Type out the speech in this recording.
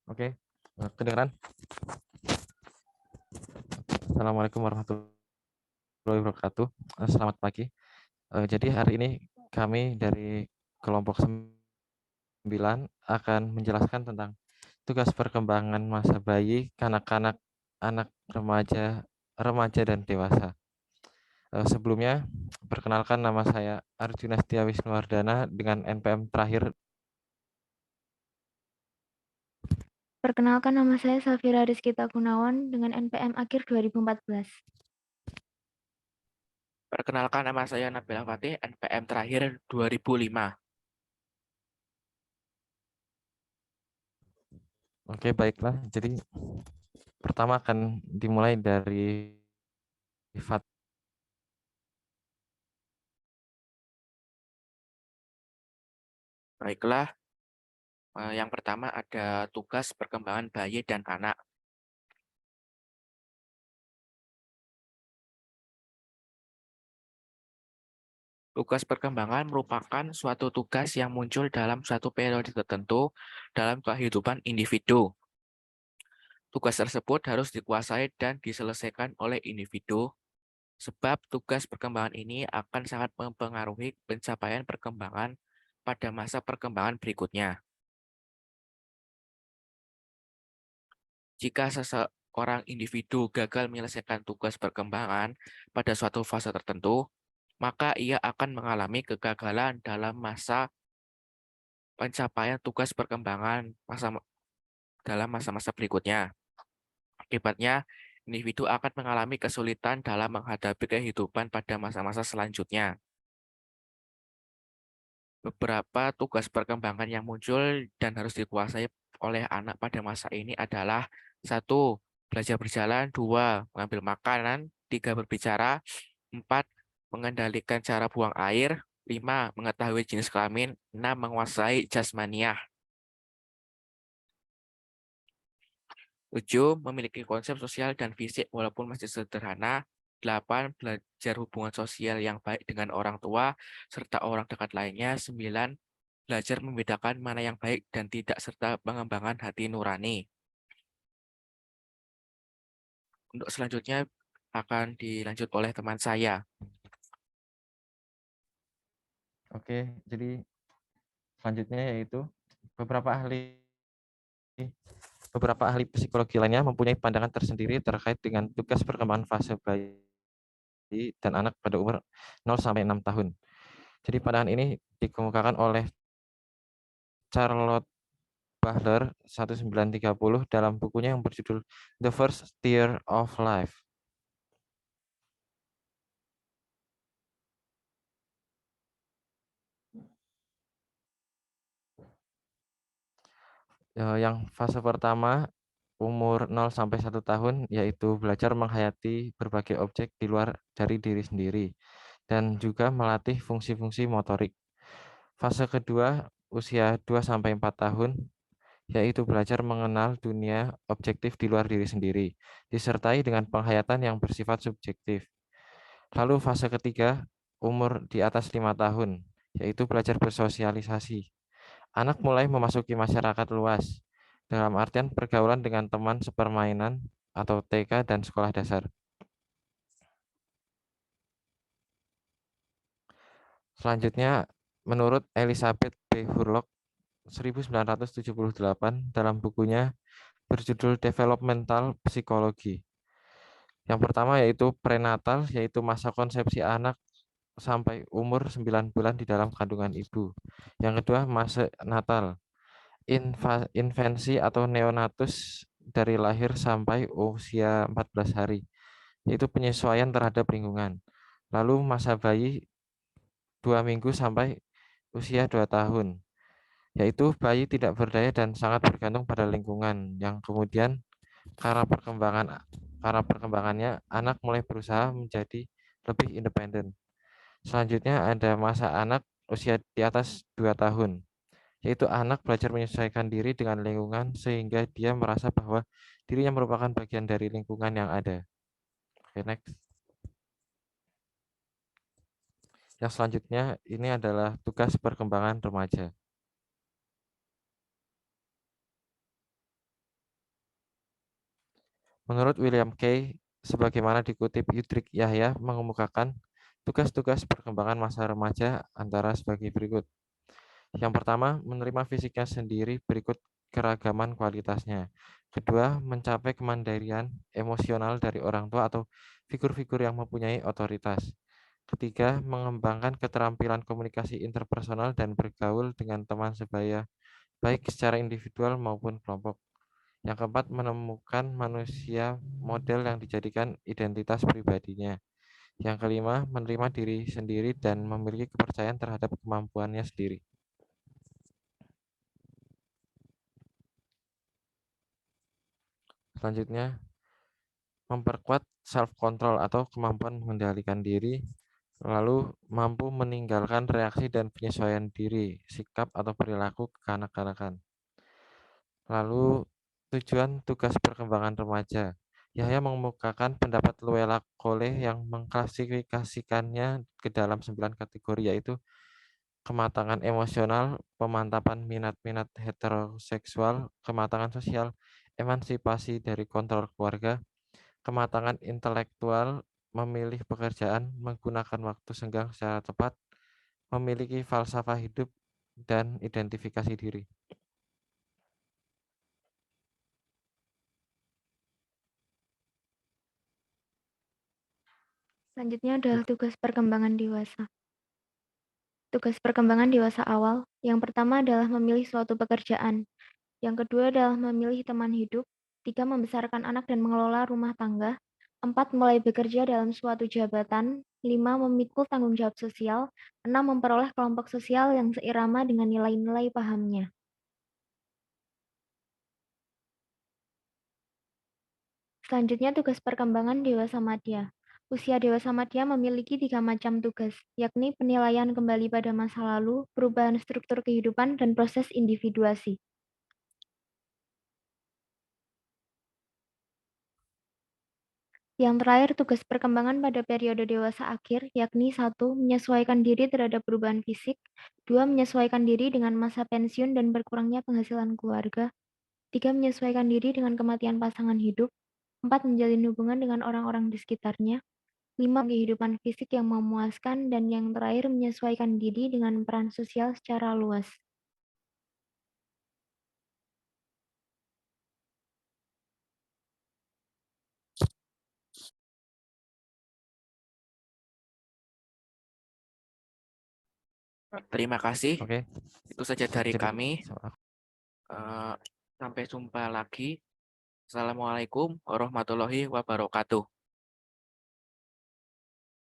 Oke, kedengeran? Assalamualaikum warahmatullahi wabarakatuh. Selamat pagi. Jadi hari ini kami dari kelompok 9 akan menjelaskan tentang tugas perkembangan masa bayi, kanak-kanak, anak remaja, remaja dan dewasa. Sebelumnya, perkenalkan nama saya Arjuna Setia Wisnuwardana dengan NPM terakhir. Perkenalkan, nama saya Safira Rizkita Gunawan dengan NPM akhir 2014. Perkenalkan, nama saya Nabila Fatih, NPM terakhir 2005. Oke, baiklah. Jadi pertama akan dimulai dari sifat. Baiklah, yang pertama ada tugas perkembangan bayi dan anak. Tugas perkembangan merupakan suatu tugas yang muncul dalam suatu periode tertentu dalam kehidupan individu. Tugas tersebut harus dikuasai dan diselesaikan oleh individu, sebab tugas perkembangan ini akan sangat mempengaruhi pencapaian perkembangan pada masa perkembangan berikutnya. Jika seseorang individu gagal menyelesaikan tugas perkembangan pada suatu fase tertentu, maka ia akan mengalami kegagalan dalam masa pencapaian tugas perkembangan dalam masa-masa berikutnya. Akibatnya, individu akan mengalami kesulitan dalam menghadapi kehidupan pada masa-masa selanjutnya. Beberapa tugas perkembangan yang muncul dan harus dikuasai oleh anak pada masa ini adalah: 1. Belajar berjalan, 2. Mengambil makanan, 3. Berbicara, 4. Mengendalikan cara buang air, 5. Mengetahui jenis kelamin, 6. Menguasai jasmaniah, 7. Memiliki konsep sosial dan fisik walaupun masih sederhana, 8. Belajar hubungan sosial yang baik dengan orang tua serta orang dekat lainnya, 9. Belajar membedakan mana yang baik dan tidak serta pengembangan hati nurani. Untuk selanjutnya akan dilanjut oleh teman saya. Oke, jadi selanjutnya yaitu beberapa ahli psikologi lainnya mempunyai pandangan tersendiri terkait dengan tugas perkembangan fase bayi dan anak pada umur 0 sampai 6 tahun. Jadi pandangan ini dikemukakan oleh Charlotte Bahler 1930 dalam bukunya yang berjudul The First Year of Life. Yang fase pertama umur 0 sampai 1 tahun yaitu belajar menghayati berbagai objek di luar dari diri sendiri dan juga melatih fungsi-fungsi motorik. Fase kedua usia 2 sampai 4 tahun yaitu belajar mengenal dunia objektif di luar diri sendiri disertai dengan penghayatan yang bersifat subjektif. Lalu fase ketiga umur di atas 5 tahun yaitu belajar bersosialisasi. Anak mulai memasuki masyarakat luas, dalam artian pergaulan dengan teman sepermainan atau TK dan sekolah dasar. Selanjutnya, menurut Elizabeth B. Hurlock 1978 dalam bukunya berjudul Developmental Psychology. Yang pertama yaitu prenatal, yaitu masa konsepsi anak sampai umur 9 bulan di dalam kandungan ibu. Yang kedua, masa natal, infansi atau neonatus dari lahir sampai usia 14 hari, yaitu penyesuaian terhadap lingkungan. Lalu masa bayi 2 minggu sampai usia 2 tahun, yaitu bayi tidak berdaya dan sangat bergantung pada lingkungan, yang kemudian karena perkembangannya anak mulai berusaha menjadi lebih independen. Selanjutnya ada masa anak usia di atas 2 tahun, yaitu anak belajar menyesuaikan diri dengan lingkungan sehingga dia merasa bahwa dirinya merupakan bagian dari lingkungan yang ada. Oke, next. Yang selanjutnya ini adalah tugas perkembangan remaja. Menurut William Kay, sebagaimana dikutip Yudrik Yahya mengemukakan tugas-tugas perkembangan masa remaja antara sebagai berikut. Yang pertama, menerima fisiknya sendiri berikut keragaman kualitasnya. Kedua, mencapai kemandirian emosional dari orang tua atau figur-figur yang mempunyai otoritas. Ketiga, mengembangkan keterampilan komunikasi interpersonal dan bergaul dengan teman sebaya, baik secara individual maupun kelompok. Yang keempat, menemukan manusia model yang dijadikan identitas pribadinya. Yang kelima, menerima diri sendiri dan memiliki kepercayaan terhadap kemampuannya sendiri. Selanjutnya, memperkuat self-control atau kemampuan mengendalikan diri, lalu mampu meninggalkan reaksi dan penyesuaian diri, sikap atau perilaku kekanak-kanakan. Lalu, tujuan tugas perkembangan remaja. Yahya mengemukakan pendapat Luella Cole yang mengklasifikasikannya ke dalam 9 kategori, yaitu kematangan emosional, pemantapan minat-minat heteroseksual, kematangan sosial, emansipasi dari kontrol keluarga, kematangan intelektual, memilih pekerjaan, menggunakan waktu senggang secara tepat, memiliki falsafah hidup, dan identifikasi diri. Selanjutnya adalah tugas perkembangan dewasa. Tugas perkembangan dewasa awal, yang pertama adalah memilih suatu pekerjaan. Yang kedua adalah memilih teman hidup. 3. Membesarkan anak dan mengelola rumah tangga. 4. Mulai bekerja dalam suatu jabatan. 5. Memikul tanggung jawab sosial. 6. Memperoleh kelompok sosial yang seirama dengan nilai-nilai pahamnya. Selanjutnya tugas perkembangan dewasa madya. Usia dewasa madya memiliki 3 macam tugas, yakni penilaian kembali pada masa lalu, perubahan struktur kehidupan, dan proses individuasi. Yang terakhir, tugas perkembangan pada periode dewasa akhir, yakni 1. Menyesuaikan diri terhadap perubahan fisik. 2. Menyesuaikan diri dengan masa pensiun dan berkurangnya penghasilan keluarga. 3. Menyesuaikan diri dengan kematian pasangan hidup. 4. Menjalin hubungan dengan orang-orang di sekitarnya. 5. Kehidupan fisik yang memuaskan. Dan yang terakhir, menyesuaikan diri dengan peran sosial secara luas. Terima kasih. Oke, Itu saja dari jadi kami. Sampai jumpa lagi. Assalamualaikum warahmatullahi wabarakatuh.